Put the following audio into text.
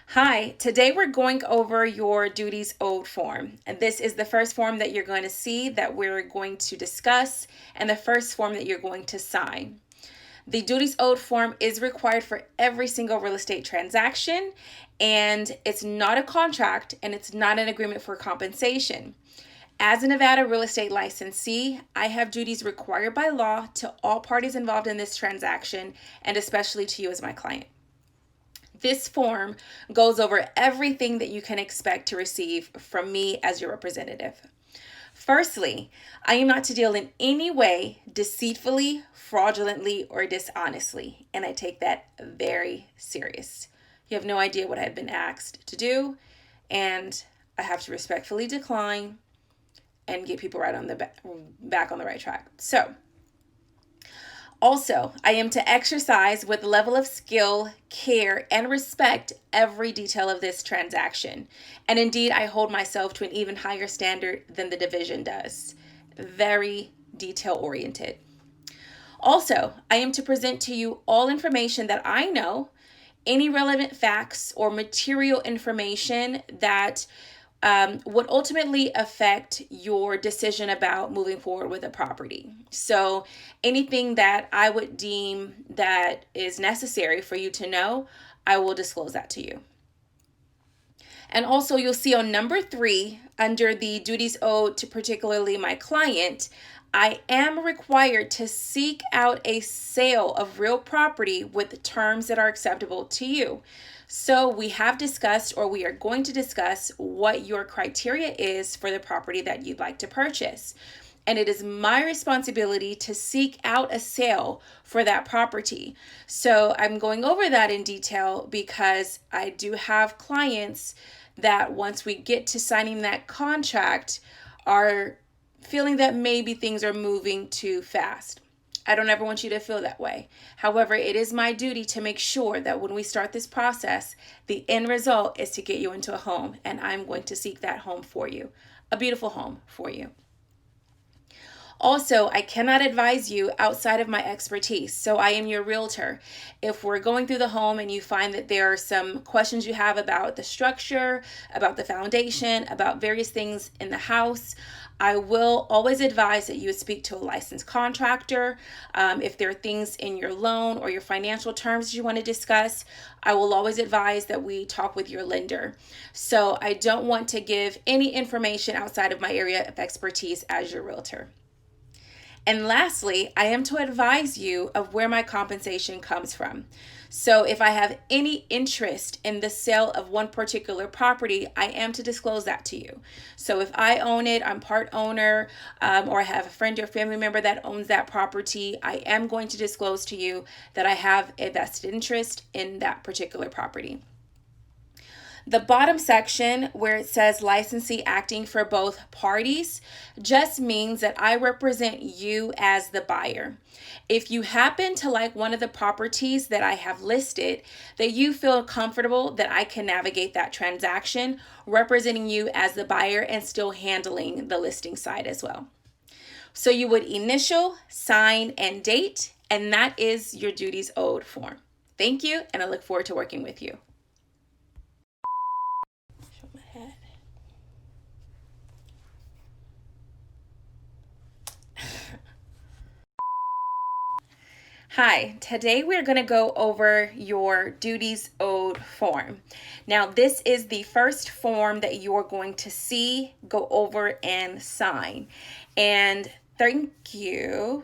Hi, today we're going over your duties owed form. And this is the first form that you're going to see that we're going to discuss and the first form that you're going to sign. The duties owed form is required for every single real estate transaction, and it's not a contract and it's not an agreement for compensation. As a Nevada real estate licensee, I have duties required by law to all parties involved in this transaction and especially to you as my client. This form goes over everything that you can expect to receive from me as your representative. Firstly, I am not to deal in any way deceitfully, fraudulently, or dishonestly, and I take that very serious. You have no idea what I've been asked to do, and I have to respectfully decline and get people right on the back on the right track. Also, I am to exercise with level of skill, care, and respect every detail of this transaction. And indeed, I hold myself to an even higher standard than the division does. Very detail oriented. Also, I am to present to you all information that I know, any relevant facts or material information that would ultimately affect your decision about moving forward with a property. So anything that I would deem that is necessary for you to know, I will disclose that to you. And also you'll see on number 3, under the duties owed to particularly my client, I am required to seek out a sale of real property with terms that are acceptable to you. So we have discussed, or we are going to discuss, what your criteria is for the property that you'd like to purchase. And it is my responsibility to seek out a sale for that property. So I'm going over that in detail because I do have clients that once we get to signing that contract are feeling that maybe things are moving too fast. I don't ever want you to feel that way. However, it is my duty to make sure that when we start this process, the end result is to get you into a home, and I'm going to seek that home for you, a beautiful home for you. Also, I cannot advise you outside of my expertise. So I am your realtor. If we're going through the home and you find that there are some questions you have about the structure, about the foundation, about various things in the house, I will always advise that you speak to a licensed contractor. If there are things in your loan or your financial terms you want to discuss, I will always advise that we talk with your lender. So I don't want to give any information outside of my area of expertise as your realtor. And lastly, I am to advise you of where my compensation comes from. So if I have any interest in the sale of one particular property, I am to disclose that to you. So if I own it, I'm part owner, or I have a friend or family member that owns that property, I am going to disclose to you that I have a vested interest in that particular property. The bottom section where it says licensee acting for both parties just means that I represent you as the buyer. If you happen to like one of the properties that I have listed, that you feel comfortable that I can navigate that transaction, representing you as the buyer and still handling the listing side as well. So you would initial, sign, and date, and that is your duties owed form. Thank you, and I look forward to working with you. Hi, today we're going to go over your duties owed form. Now, this is the first form that you're going to see, go over, and sign. And thank you.